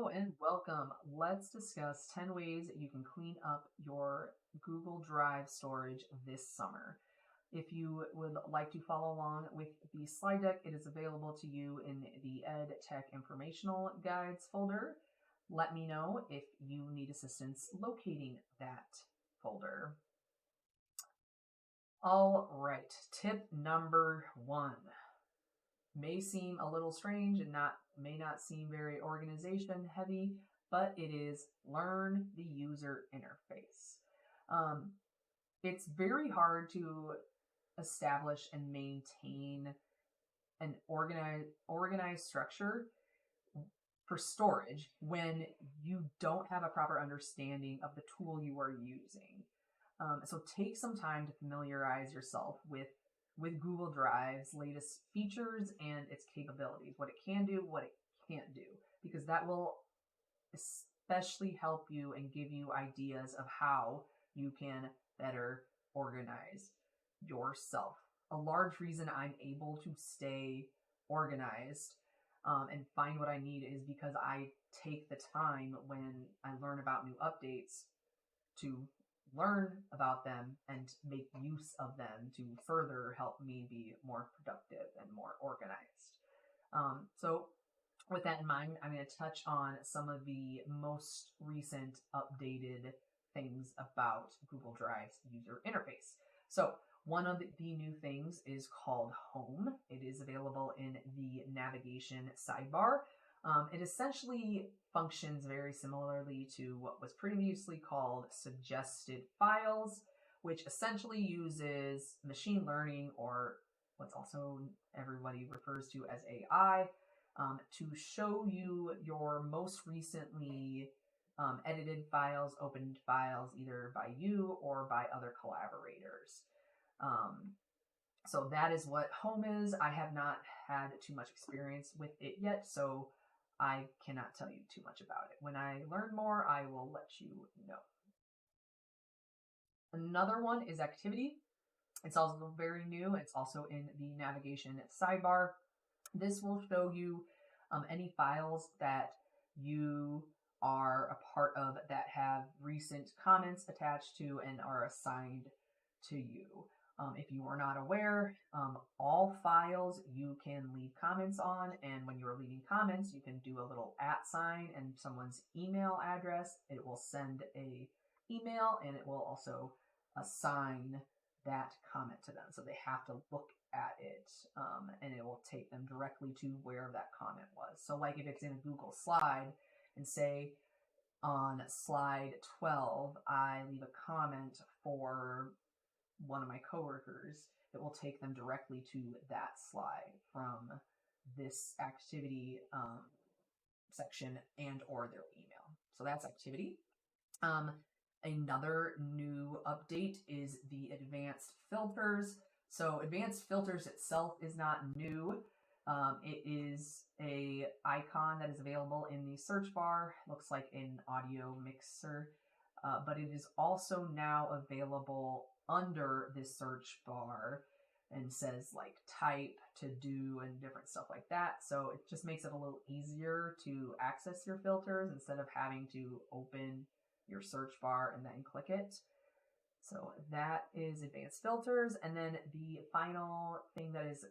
Hello and welcome. Let's discuss 10 ways you can clean up your Google Drive storage this summer. If you would like to follow along with the slide deck, it is available to you in the Ed Tech Informational Guides folder. Let me know if you need assistance locating that folder. All right, tip number 1. May seem a little strange and may not seem very organization heavy, but it is learn the user interface. It's very hard to establish and maintain an organized structure for storage when you don't have a proper understanding of the tool you are using. So take some time to familiarize yourself with Google Drive's latest features and its capabilities, what it can do, what it can't do, because that will especially help you and give you ideas of how you can better organize yourself. A large reason I'm able to stay organized and find what I need is because I take the time when I learn about new updates to learn about them and make use of them to further help me be more productive and more organized. So with that in mind, I'm going to touch on some of the most recent updated things about Google Drive's user interface. So one of the new things is called Home. It is available in the navigation sidebar. It essentially functions very similarly to what was previously called suggested files, which essentially uses machine learning, or what's also everybody refers to as AI, to show you your most recently edited files, opened files, either by you or by other collaborators. So that is what Home is. I have not had too much experience with it yet, so I cannot tell you too much about it. When I learn more, I will let you know. Another one is Activity. It's also very new. It's also in the navigation sidebar. This will show you any files that you are a part of that have recent comments attached to and are assigned to you. If you are not aware, all files you can leave comments on, and when you are leaving comments, you can do a little @ sign and someone's email address. It will send a email, and it will also assign that comment to them. So they have to look at it, and it will take them directly to where that comment was. So like if it's in a Google slide, and say on slide 12, I leave a comment for one of my coworkers, it will take them directly to that slide from this activity section and or their email. So that's Activity. Another new update is the advanced filters. So advanced filters itself is not new. It is a icon that is available in the search bar. Looks like an audio mixer, but it is also now available under this search bar and says like type, to do, and different stuff like that. So it just makes it a little easier to access your filters instead of having to open your search bar and then click it. So that is advanced filters. And then the final thing that is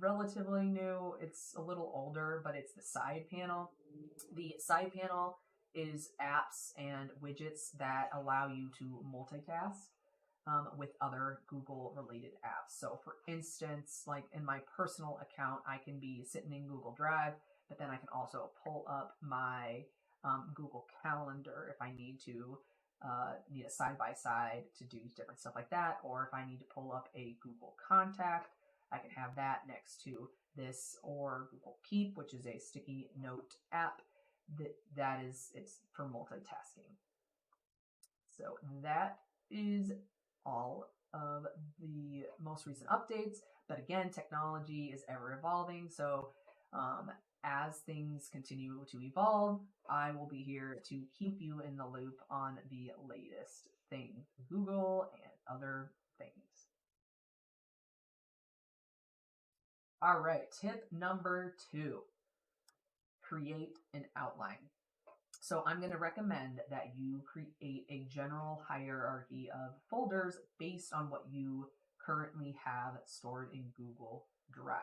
relatively new, it's a little older, but it's the side panel. The side panel is apps and widgets that allow you to multitask with other Google related apps. So for instance, like in my personal account, I can be sitting in Google Drive, but then I can also pull up my Google Calendar if I need a side-by-side to do different stuff like that, or if I need to pull up a Google Contact, I can have that next to this, or Google Keep, which is a sticky note app it's for multitasking. So that is all of the most recent updates, but again, technology is ever evolving, so as things continue to evolve, I will be here to keep you in the loop on the latest things, Google and other things. All right, tip number 2, create an outline. So I'm going to recommend that you create a general hierarchy of folders based on what you currently have stored in Google Drive.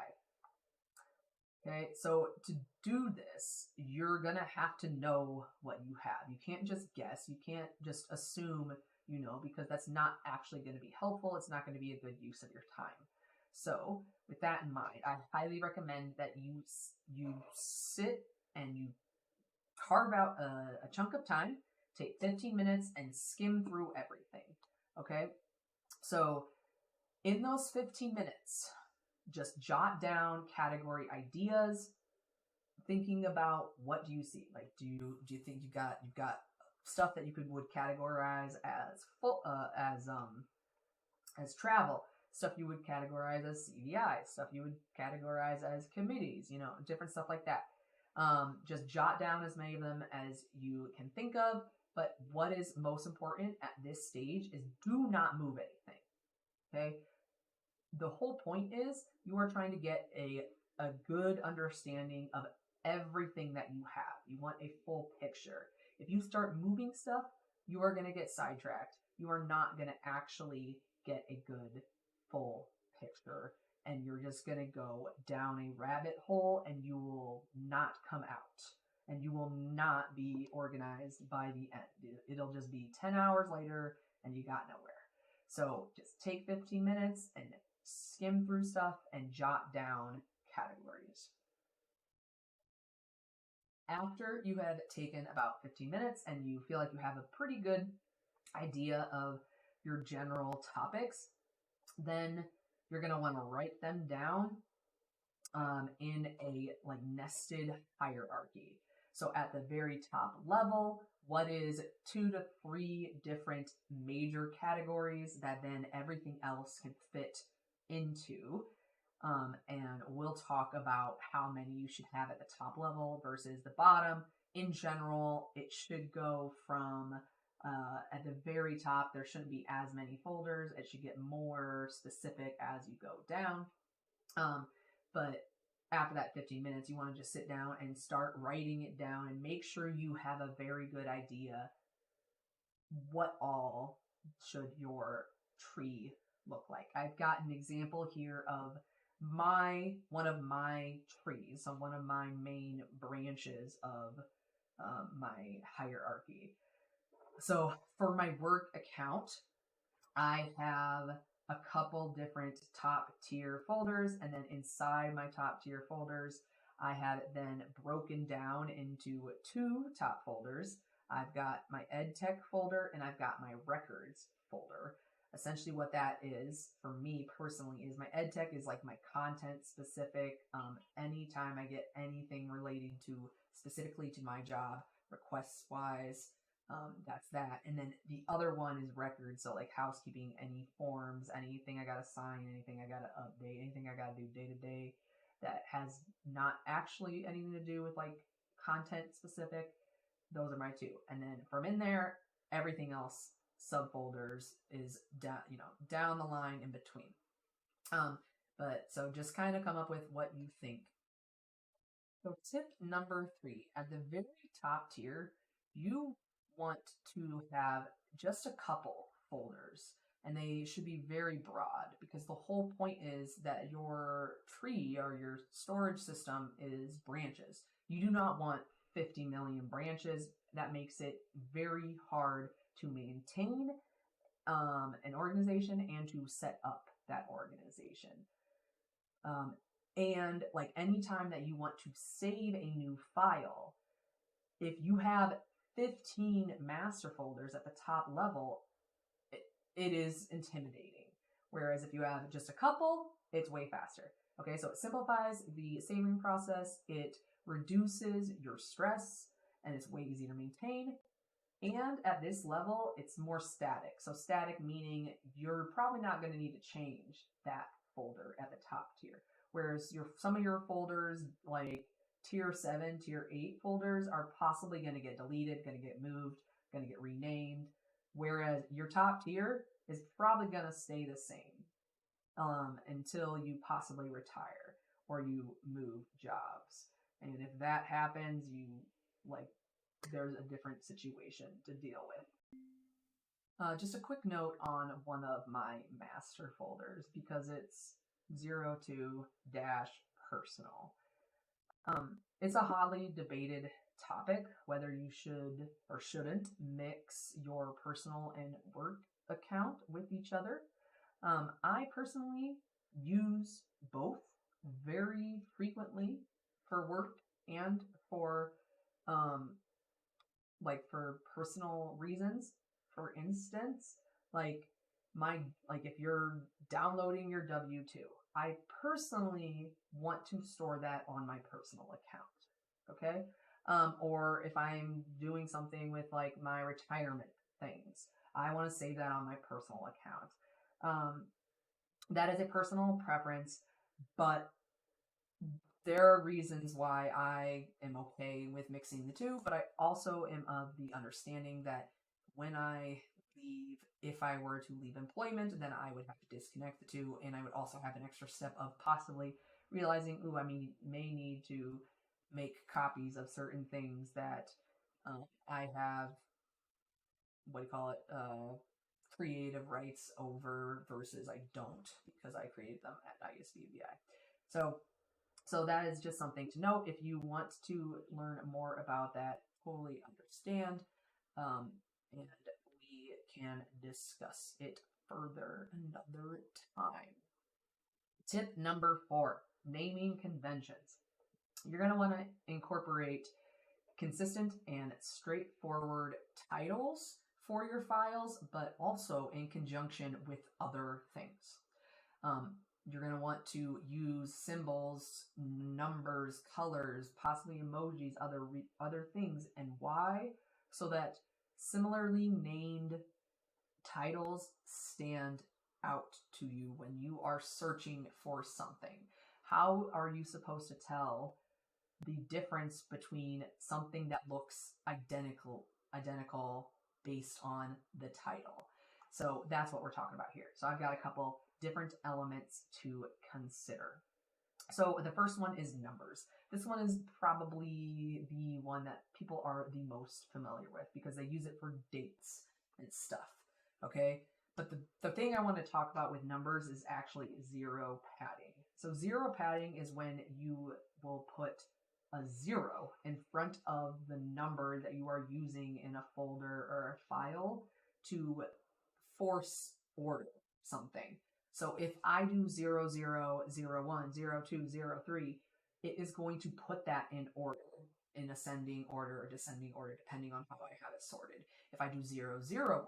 Okay, so to do this, you're going to have to know what you have. You can't just guess. You can't just assume you know, because that's not actually going to be helpful. It's not going to be a good use of your time. So with that in mind, I highly recommend that you sit and you carve out a chunk of time, take 15 minutes and skim through everything. Okay, so in those 15 minutes, just jot down category ideas, thinking about what do you see. Like, do you think you've got stuff that you would categorize as travel, stuff you would categorize as CVI, stuff you would categorize as committees, you know, different stuff like that. Just jot down as many of them as you can think of. But what is most important at this stage is do not move anything. Okay. The whole point is you are trying to get a good understanding of everything that you have. You want a full picture. If you start moving stuff, you are going to get sidetracked. You are not going to actually get a good full picture, and you're just going to go down a rabbit hole and you will not come out, and you will not be organized by the end. It'll just be 10 hours later and you got nowhere. So just take 15 minutes and skim through stuff and jot down categories. After you have taken about 15 minutes and you feel like you have a pretty good idea of your general topics, then you're going to want to write them down in a like nested hierarchy. So at the very top level, what is 2 to 3 different major categories that then everything else can fit into. And we'll talk about how many you should have at the top level versus the bottom. In general, it should go from at the very top, there shouldn't be as many folders. It should get more specific as you go down. But after that 15 minutes, you want to just sit down and start writing it down and make sure you have a very good idea what all should your tree look like. I've got an example here of one of my trees, so one of my main branches of my hierarchy. So for my work account, I have a couple different top tier folders, and then inside my top tier folders, I have it then broken down into 2 top folders. I've got my EdTech folder and I've got my records folder. Essentially what that is for me personally is my EdTech is like my content specific. Anytime I get anything relating to specifically to my job, requests wise, that's that. And then the other one is records. So like housekeeping, any forms, anything I got to sign, anything I got to update, anything I got to do day to day that has not actually anything to do with like content specific. Those are my 2. And then from in there, everything else subfolders is down the line in between. But so just kind of come up with what you think. So tip number 3, at the very top tier, you want to have just a couple folders, and they should be very broad because the whole point is that your tree or your storage system is branches. You do not want 50 million branches. That makes it very hard to maintain an organization and to set up that organization. And like anytime that you want to save a new file, if you have 15 master folders at the top level, it is intimidating. Whereas if you have just a couple, it's way faster. Okay, so it simplifies the saving process. It reduces your stress, and it's way easier to maintain. And at this level, it's more static. So static meaning you're probably not going to need to change that folder at the top tier. Whereas some of your folders, like tier 7, tier 8 folders, are possibly going to get deleted, going to get moved, going to get renamed. Whereas your top tier is probably going to stay the same until you possibly retire or you move jobs. And if that happens, you like there's a different situation to deal with. Just a quick note on one of my master folders, because it's 02-personal. It's a hotly debated topic whether you should or shouldn't mix your personal and work account with each other. I personally use both very frequently for work and for for personal reasons. For instance, if you're downloading your W-2, I personally want to store that on my personal account. Okay? Or if I'm doing something with like my retirement things, I want to save that on my personal account. That is a personal preference, but there are reasons why I am okay with mixing the two, but I also am of the understanding that when I leave, if I were to leave employment, then I would have to disconnect the two, and I would also have an extra step of possibly realizing, I may need to make copies of certain things that I have, creative rights over versus I don't, because I created them at ISBVI. So that is just something to note. If you want to learn more about that, totally understand. And we can discuss it further another time. Tip number 4, naming conventions. You're going to want to incorporate consistent and straightforward titles for your files, but also in conjunction with other things. You're going to want to use symbols, numbers, colors, possibly emojis, other things. And why? So that similarly named titles stand out to you when you are searching for something. How are you supposed to tell the difference between something that looks identical based on the title? So that's what we're talking about here. So I've got a couple different elements to consider. So the first one is numbers. This one is probably the one that people are the most familiar with because they use it for dates and stuff, okay? But the thing I want to talk about with numbers is actually zero padding. So zero padding is when you will put a 0 in front of the number that you are using in a folder or a file to force order something. So if I do 0, 0, 0, 1, 0, 2, 0, 3, it is going to put that in order, in ascending order or descending order, depending on how I have it sorted. If I do 0, 0, 1,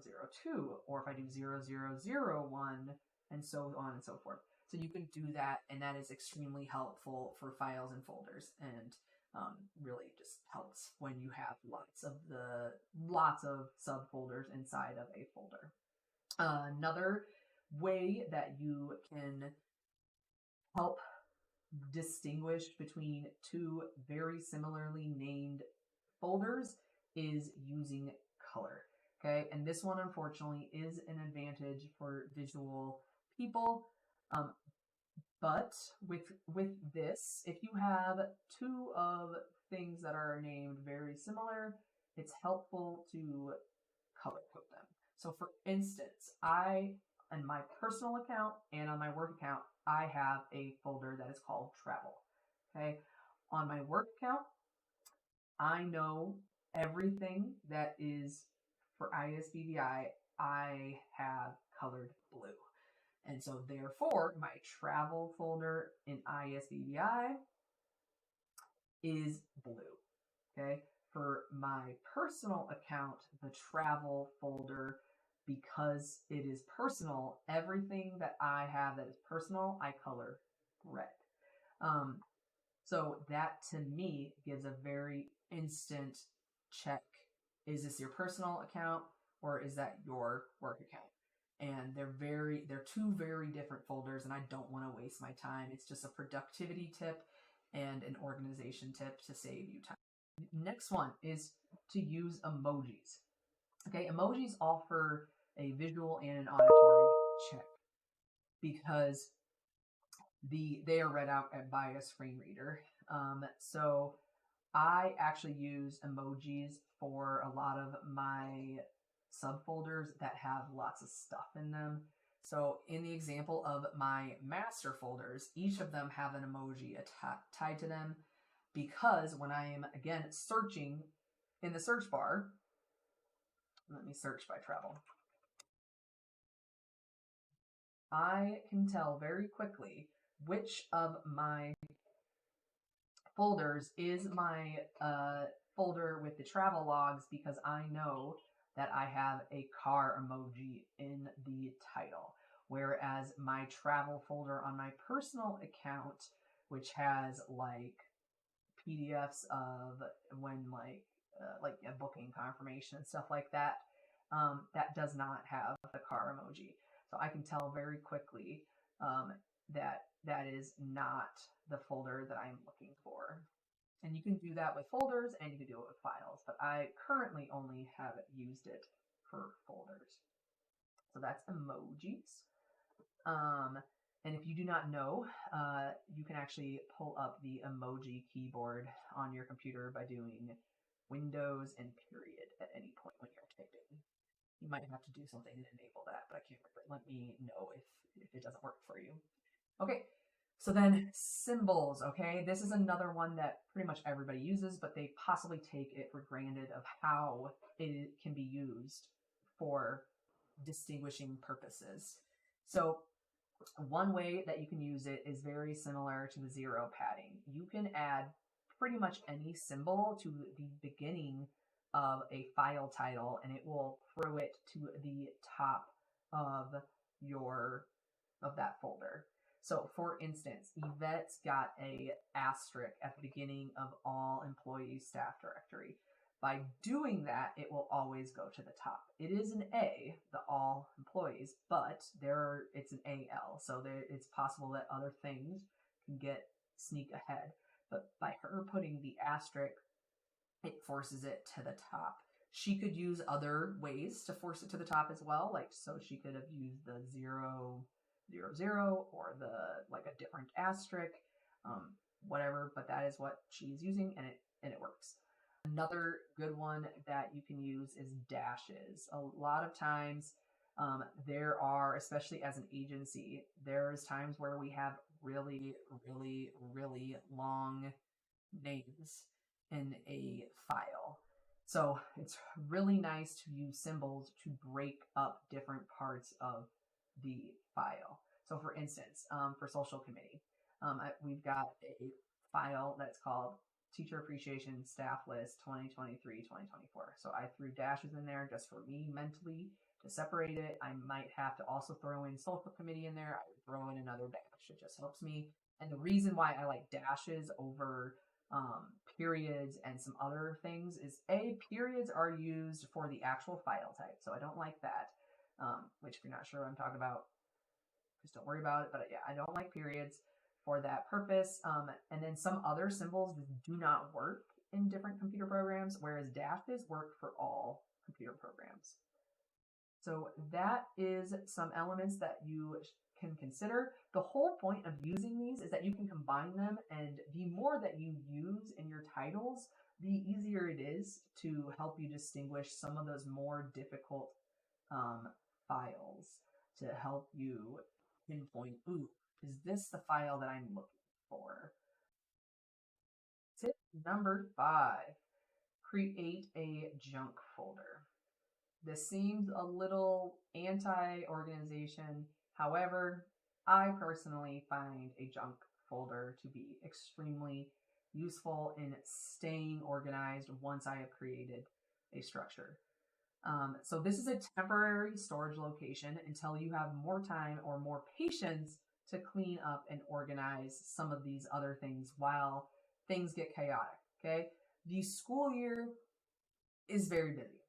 0, 0, 2, or if I do 0, 0, 0, 1, and so on and so forth. So you can do that, and that is extremely helpful for files and folders, and really just helps when you have lots of subfolders inside of a folder. Another way that you can help distinguish between two very similarly named folders is using color. Okay, and this one unfortunately is an advantage for visual people. But with this, if you have two of things that are named very similar, it's helpful to color code them. So for instance, on my personal account and on my work account, I have a folder that is called travel. Okay. On my work account, I know everything that is for ISBVI, I have colored blue. And so therefore, my travel folder in ISBVI is blue. Okay. For my personal account, the travel folder, because it is personal, everything that I have that is personal, I color red. So that to me gives a very instant check. Is this your personal account or is that your work account? And they're two very different folders, and I don't want to waste my time. It's just a productivity tip and an organization tip to save you time. Next one is to use emojis. Okay, emojis offer a visual and an auditory check because they are read out by a screen reader. So I actually use emojis for a lot of my subfolders that have lots of stuff in them. So in the example of my master folders, each of them have an emoji tied to them, because when I am, again, searching in the search bar, let me search by travel, I can tell very quickly which of my folders is my folder with the travel logs, because I know that I have a car emoji in the title. Whereas my travel folder on my personal account, which has like PDFs of when like a booking confirmation and stuff like that, that does not have the car emoji. So I can tell very quickly that that is not the folder that I'm looking for. And you can do that with folders and you can do it with files, but I currently only have used it for folders. So that's emojis. And if you do not know, you can actually pull up the emoji keyboard on your computer by doing Windows and period at any point when you're typing. You might have to do something to enable that, but I can't remember. Let me know if it doesn't work for you. Okay, so then symbols, okay? This is another one that pretty much everybody uses, but they possibly take it for granted of how it can be used for distinguishing purposes. So one way that you can use it is very similar to the zero padding. You can add pretty much any symbol to the beginning of a file title and it will throw it to the top of that folder. So for instance, Yvette's got a asterisk at the beginning of all employee staff directory. By doing that, it will always go to the top. It is an A, the all employees, but it's an AL, so it's possible that other things can sneak ahead. But by her putting the asterisk, it forces it to the top. She could use other ways to force it to the top as well, like so she could have used the 000 or a different asterisk, whatever. But that is what she's using, and it works. Another good one that you can use is dashes. A lot of times there are, especially as an agency, there's times where we have really, really, really long names in a file. So it's really nice to use symbols to break up different parts of the file. So for instance, for social committee, we've got a file that's called Teacher Appreciation Staff List 2023-2024. So I threw dashes in there just for me mentally to separate it. I might have to also throw in social committee in there. I would throw in another dash. It just helps me. And the reason why I like dashes over periods and some other things is periods are used for the actual file type. So I don't like that, which if you're not sure what I'm talking about, just don't worry about it. But yeah, I don't like periods for that purpose. And then some other symbols do not work in different computer programs, whereas dashes work for all computer programs. So that is some elements that you can consider. The whole point of using these is that you can combine them, and the more that you use in your titles, the easier it is to help you distinguish some of those more difficult files, to help you pinpoint, ooh, is this the file that I'm looking for? Tip number 5, create a junk folder. This seems a little anti-organization. However, I personally find a junk folder to be extremely useful in staying organized once I have created a structure. So this is a temporary storage location until you have more time or more patience to clean up and organize some of these other things while things get chaotic, okay? The school year is very busy,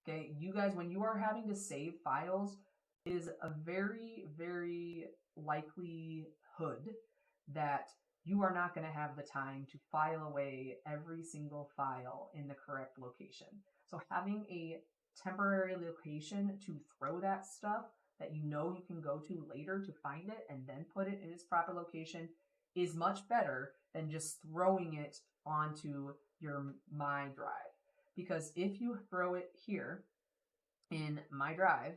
okay? You guys, when you are having to save files, it is a very, very likelihood that you are not going to have the time to file away every single file in the correct location. So having a temporary location to throw that stuff that you know you can go to later to find it and then put it in its proper location is much better than just throwing it onto your My Drive. Because if you throw it here in My Drive,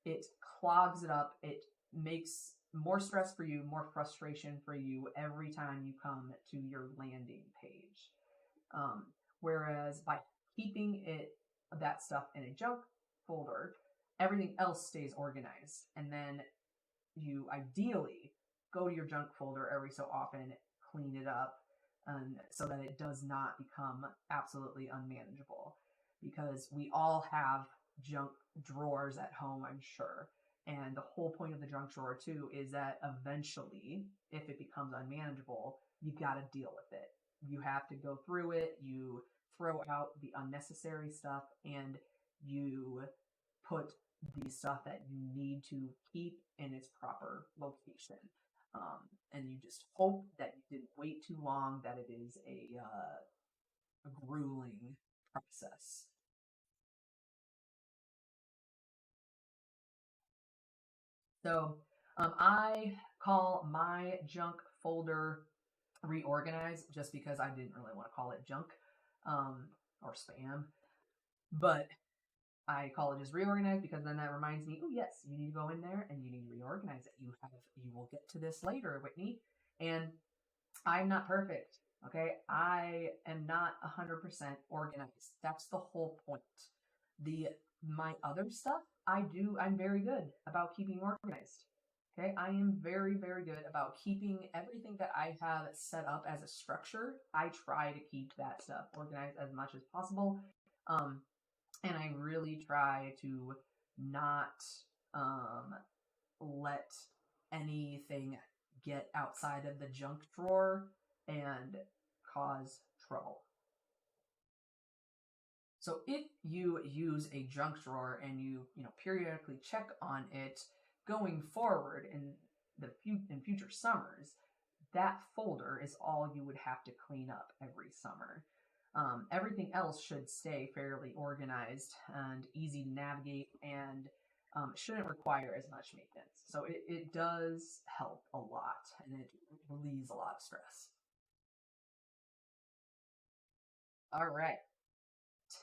it clogs it up. It makes more stress for you, more frustration for you every time you come to your landing page. Whereas by keeping that stuff in a junk folder, everything else stays organized. And then you ideally go to your junk folder every so often, clean it up, so that it does not become absolutely unmanageable. Because we all have junk drawers at home, I'm sure. And the whole point of the junk drawer too is that eventually, if it becomes unmanageable, you got to deal with it. You have to go through it. You throw out the unnecessary stuff, and you put the stuff that you need to keep in its proper location. And you just hope that you didn't wait too long, that it is a grueling process. So I call my junk folder reorganize just because I didn't really want to call it junk or spam. But I call it just reorganize because then that reminds me, oh yes, you need to go in there and you need to reorganize it. You will get to this later, Whitney. And I'm not perfect. Okay. I am not 100% organized. That's the whole point. My other stuff, I'm very good about keeping organized. Okay. I am very, very good about keeping everything that I have set up as a structure. I try to keep that stuff organized as much as possible. And I really try to not let anything get outside of the junk drawer and cause trouble. So if you use a junk drawer and you periodically check on it going forward in future summers, that folder is all you would have to clean up every summer. Everything else should stay fairly organized and easy to navigate, and shouldn't require as much maintenance. So it does help a lot, and it relieves a lot of stress. All right.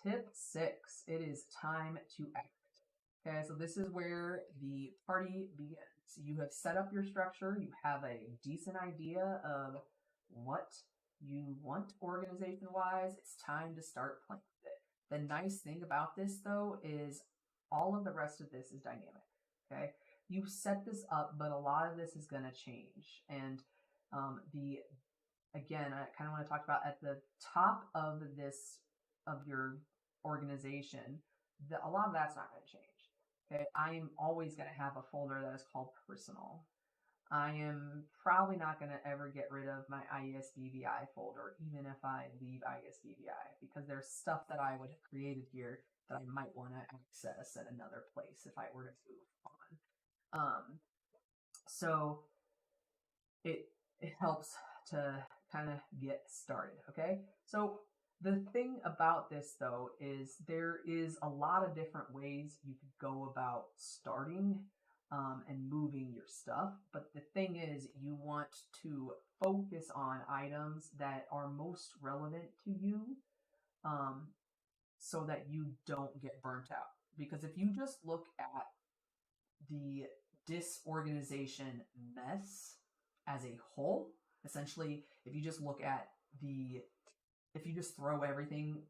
Tip 6, it is time to act. Okay, so this is where the party begins. You have set up your structure, you have a decent idea of what you want organization wise. It's time to start playing with it. The nice thing about this though is all of the rest of this is dynamic. Okay, you set this up, but a lot of this is going to change. And the again, I kind of want to talk about at the top of your organization, a lot of that's not going to change. Okay, I am always going to have a folder that is called personal. I am probably not going to ever get rid of my ISBVI folder, even if I leave ISBVI, because there's stuff that I would have created here that I might want to access at another place if I were to move on. So it helps to kind of get started, okay? So the thing about this though is there is a lot of different ways you could go about starting and moving your stuff. But the thing is, you want to focus on items that are most relevant to you, so that you don't get burnt out. Because if you just look at the disorganization mess as a whole, essentially, if you just look at if you just throw everything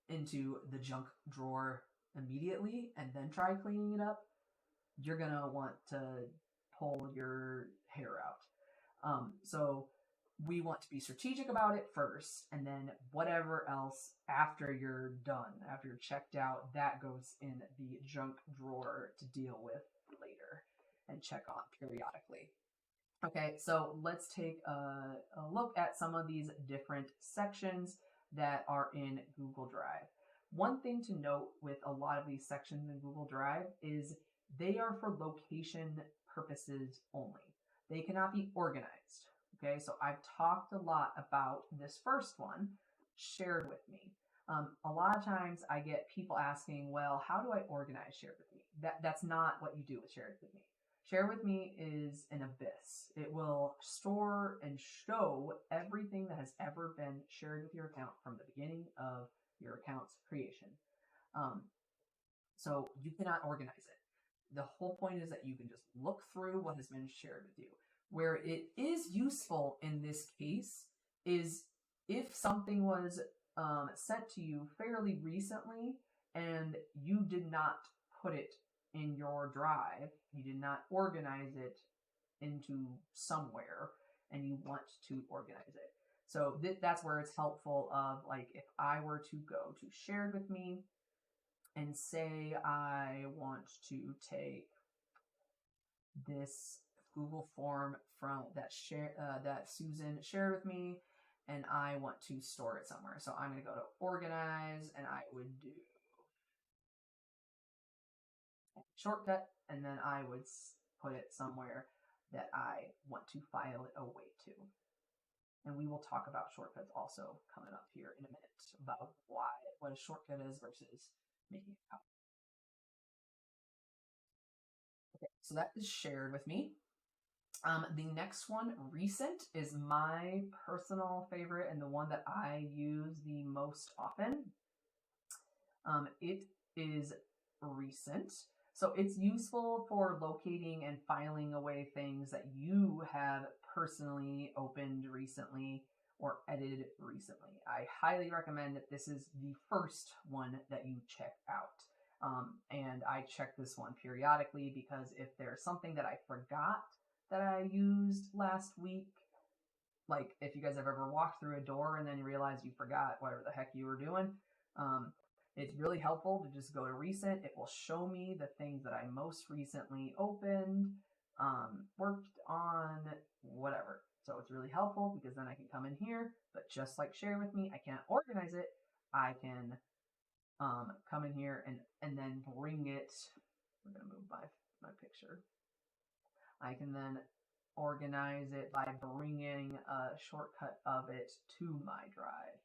into the junk drawer immediately and then try cleaning it up, you're going to want to pull your hair out. So we want to be strategic about it first, and then whatever else after you're done, after you're checked out, that goes in the junk drawer to deal with later and check on periodically. Okay, so let's take a look at some of these different sections that are in Google Drive. One thing to note with a lot of these sections in Google Drive is they are for location purposes only. They cannot be organized. Okay, so I've talked a lot about this first one, shared with me. A lot of times I get people asking, well, how do I organize shared with me? That's not what you do with shared with me. Share with me is an abyss. It will store and show everything that has ever been shared with your account from the beginning of your account's creation. So you cannot organize it. The whole point is that you can just look through what has been shared with you. Where it is useful in this case is if something was sent to you fairly recently and you did not put it in your drive, you did not organize it into somewhere, and you want to organize it. So that's where it's helpful of, like, if I were to go to shared with me and say I want to take this Google form from that Susan shared with me, and I want to store it somewhere. So I'm going to go to organize, and I would do shortcut, and then I would put it somewhere that I want to file it away to. And we will talk about shortcuts also coming up here in a minute about what a shortcut is versus making a copy. Okay, so that is shared with me. The next one, recent, is my personal favorite and the one that I use the most often. It is recent. So it's useful for locating and filing away things that you have personally opened recently or edited recently. I highly recommend that this is the first one that you check out. And I check this one periodically because if there's something that I forgot that I used last week, like if you guys have ever walked through a door and then you realize you forgot whatever the heck you were doing, it's really helpful to just go to recent. It will show me the things that I most recently opened, worked on, whatever. So it's really helpful because then I can come in here, but just like share with me, I can't organize it. I can come in here and then bring it. We're going to move my picture. I can then organize it by bringing a shortcut of it to my drive.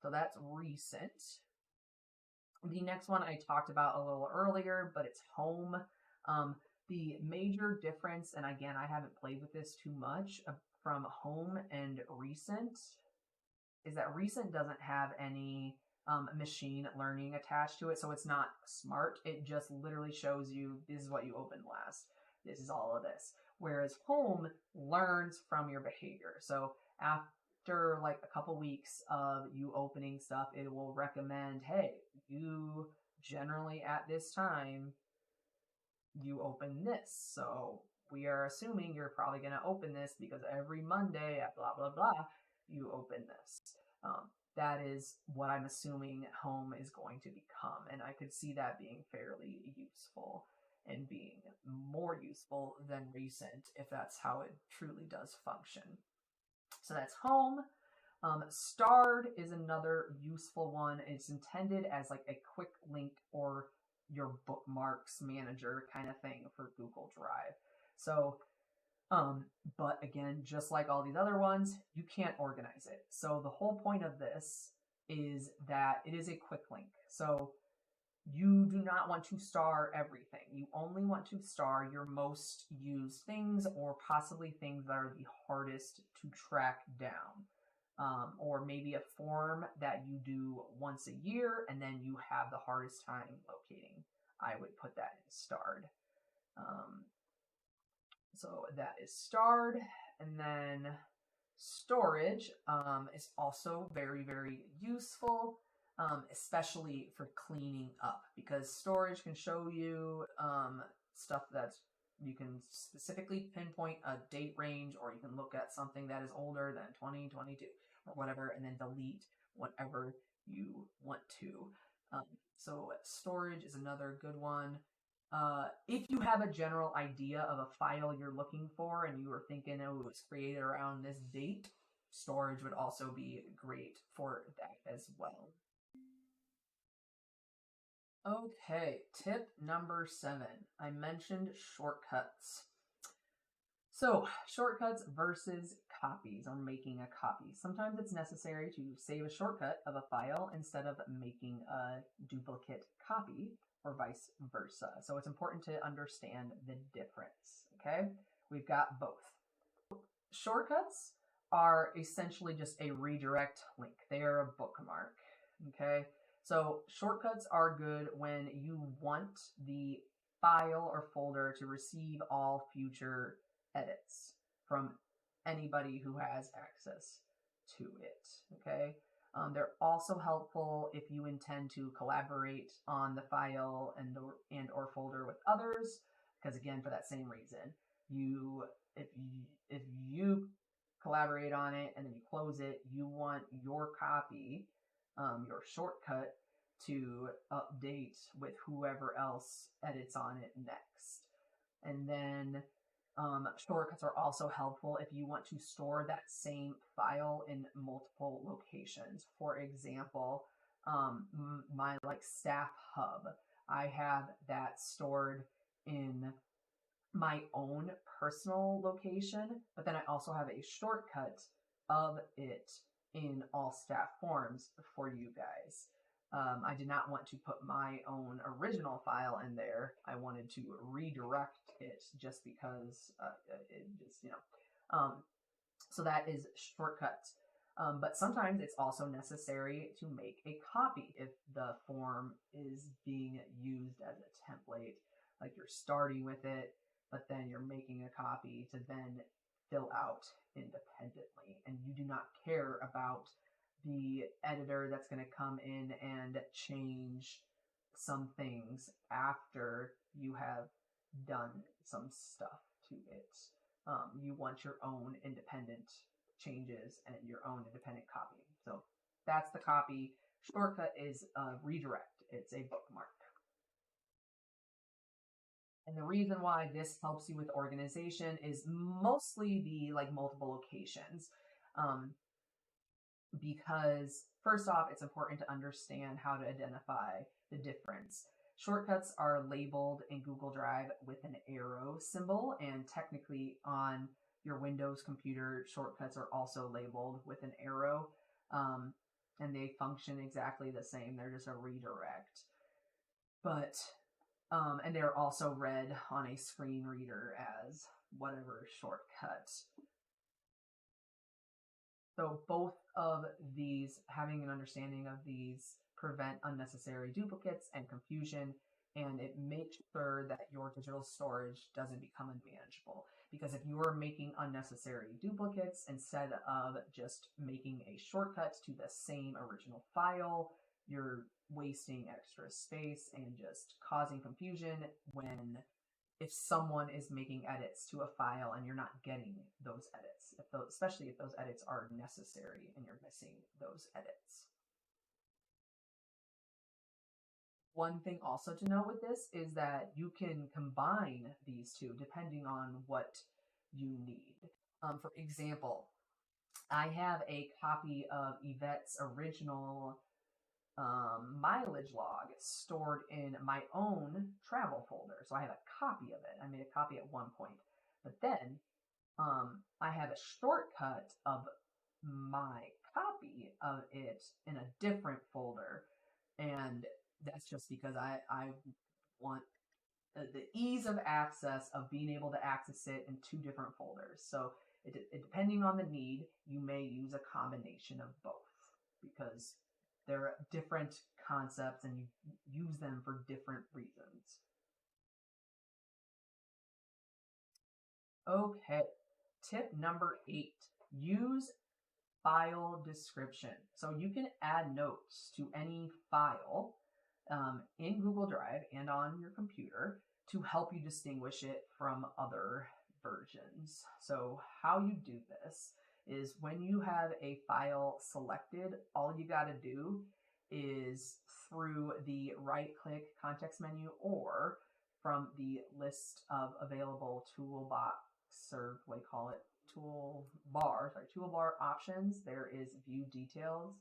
So that's recent. The next one I talked about a little earlier, but it's home. The major difference, and again, I haven't played with this too much, from home and recent, is that recent doesn't have any machine learning attached to it, so it's not smart. It just literally shows you, this is what you opened last. This is all of this. Whereas home learns from your behavior. So after like a couple weeks of you opening stuff, it will recommend, hey, you generally at this time, you open this. So we are assuming you're probably going to open this because every Monday at blah, blah, blah, you open this. That is what I'm assuming home is going to become. And I could see that being fairly useful and being more useful than recent if that's how it truly does function. So that's home. Starred is another useful one. It's intended as like a quick link or your bookmarks manager kind of thing for Google Drive. So, but again, just like all these other ones, you can't organize it. So the whole point of this is that it is a quick link. So you do not want to star everything. You only want to star your most used things or possibly things that are the hardest to track down. Or maybe a form that you do once a year and then you have the hardest time locating. I would put that in starred. So that is starred. And then storage is also very, very useful, especially for cleaning up, because storage can show you stuff that's, you can specifically pinpoint a date range, or you can look at something that is older than 2022 or whatever, and then delete whatever you want to. So storage is another good one. If you have a general idea of a file you're looking for and you were thinking, oh, it was created around this date, storage would also be great for that as well. Okay, tip number 7. I mentioned shortcuts. So, shortcuts versus copies or making a copy. Sometimes it's necessary to save a shortcut of a file instead of making a duplicate copy or vice versa. So it's important to understand the difference, okay? We've got both. Shortcuts are essentially just a redirect link. They are a bookmark, okay? So shortcuts are good when you want the file or folder to receive all future edits from anybody who has access to it, okay? They're also helpful if you intend to collaborate on the file and or folder with others, because again, for that same reason, if you collaborate on it and then you close it, you want your copy, your shortcut, to update with whoever else edits on it next. And then shortcuts are also helpful if you want to store that same file in multiple locations. For example, my staff hub, I have that stored in my own personal location, but then I also have a shortcut of it in all staff forms for you guys. I did not want to put my own original file in there. I wanted to redirect it just because so that is shortcuts. But sometimes it's also necessary to make a copy if the form is being used as a template, like you're starting with it, but then you're making a copy to then fill out independently, and you do not care about the editor that's going to come in and change some things after you have done some stuff to it. You want your own independent changes and your own independent copy. So that's the copy. Shortcut is a redirect. It's a bookmark. And the reason why this helps you with organization is mostly the multiple locations. Because first off, it's important to understand how to identify the difference. Shortcuts are labeled in Google Drive with an arrow symbol, and technically on your Windows computer, shortcuts are also labeled with an arrow, and they function exactly the same. They're just a redirect. But and they're also read on a screen reader as whatever shortcut. So both of these, having an understanding of these, prevent unnecessary duplicates and confusion, and it makes sure that your digital storage doesn't become unmanageable. Because if you are making unnecessary duplicates instead of just making a shortcut to the same original file, you're wasting extra space and just causing confusion if someone is making edits to a file and you're not getting those edits, especially if those edits are necessary and you're missing those edits. One thing also to note with this is that you can combine these two depending on what you need. For example, I have a copy of Yvette's original mileage log stored in my own travel folder. So I have a copy of it. I made a copy at one point. But then I have a shortcut of my copy of it in a different folder. And that's just because I want the ease of access of being able to access it in two different folders. So depending on the need, you may use a combination of both because they're different concepts and you use them for different reasons. Okay, tip number 8, use file description. So you can add notes to any file in Google Drive and on your computer to help you distinguish it from other versions. So how you do this is when you have a file selected, all you got to do is through the right-click context menu or from the list of available toolbox, or what do you call it, toolbar options, there is view details.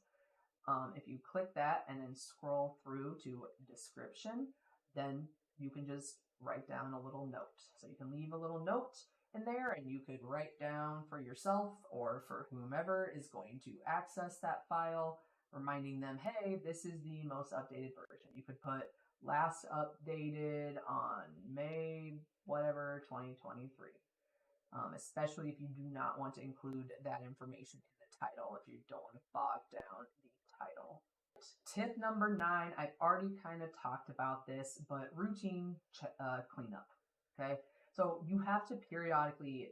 If you click that and then scroll through to description, then you can just write down a little note. So you can leave a little note in there, and you could write down for yourself or for whomever is going to access that file, reminding them, hey, this is the most updated version. You could put last updated on May whatever 2023. Especially if you do not want to include that information in the title, if you don't want to bog down the title. Tip number 9, I've already kind of talked about this, but routine cleanup. Okay, so you have to periodically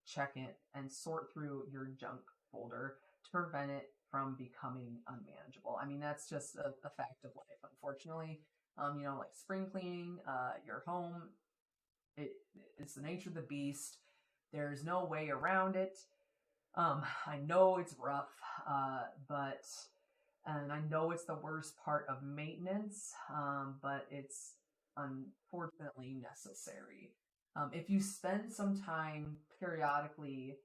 check it and sort through your junk folder to prevent it from becoming unmanageable. I mean, that's just a fact of life, unfortunately. Like spring cleaning your home, it's the nature of the beast. There's no way around it. I know it's rough, and I know it's the worst part of maintenance, but it's unfortunately necessary. If you spend some time periodically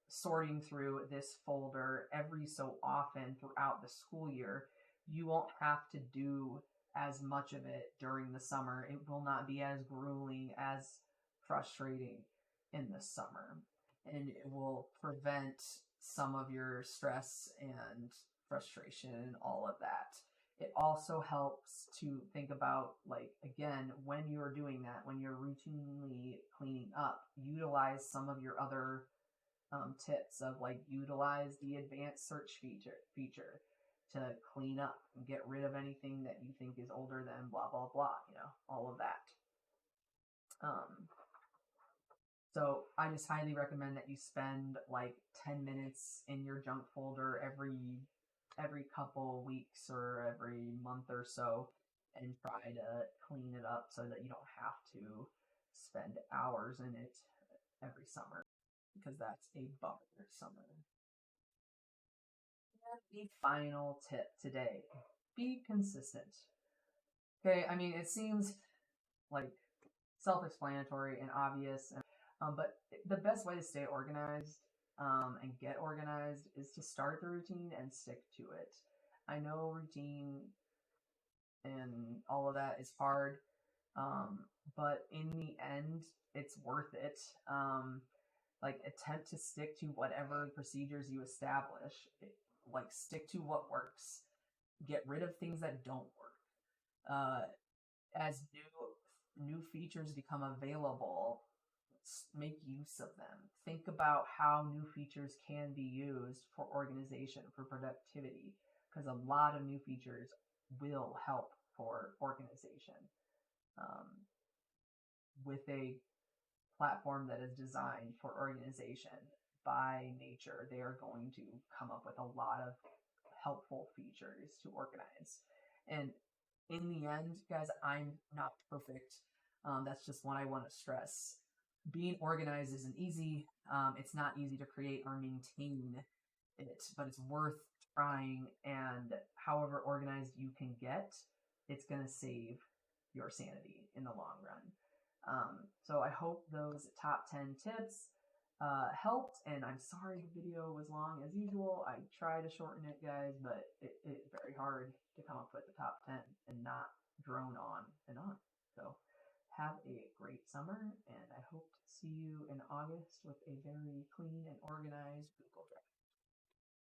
sorting through this folder every so often throughout the school year, you won't have to do as much of it during the summer. It will not be as grueling, as frustrating in the summer, and it will prevent some of your stress and frustration and all of that. It also helps to think about, like, again, when you're doing that, when you're routinely cleaning up, utilize some of your other tips of, like, utilize the advanced search feature to clean up and get rid of anything that you think is older than blah, blah, blah, all of that. So I just highly recommend that you spend like 10 minutes in your junk folder every couple weeks or every month or so, and try to clean it up so that you don't have to spend hours in it every summer, because that's a bummer summer. And the final tip today, be consistent. Okay, I mean, it seems like self-explanatory and obvious, but the best way to stay organized and get organized is to start the routine and stick to it. I know routine and all of that is hard, but in the end, it's worth it. Like, attempt to stick to whatever procedures you establish. Like, stick to what works. Get rid of things that don't work. As new features become available, make use of them. Think about how new features can be used for organization, for productivity, because a lot of new features will help for organization. With a platform that is designed for organization by nature, they are going to come up with a lot of helpful features to organize. And in the end, guys, I'm not perfect. That's just what I want to stress. Being organized isn't easy. It's not easy to create or maintain it, but it's worth trying. And however organized you can get, it's going to save your sanity in the long run. So I hope those top 10 tips helped, and I'm sorry the video was long as usual. I try to shorten it, guys, but it's very hard to come up with the top 10 and not drone on and on. So have a great summer, and I hope to see you in August with a very clean and organized Google Drive.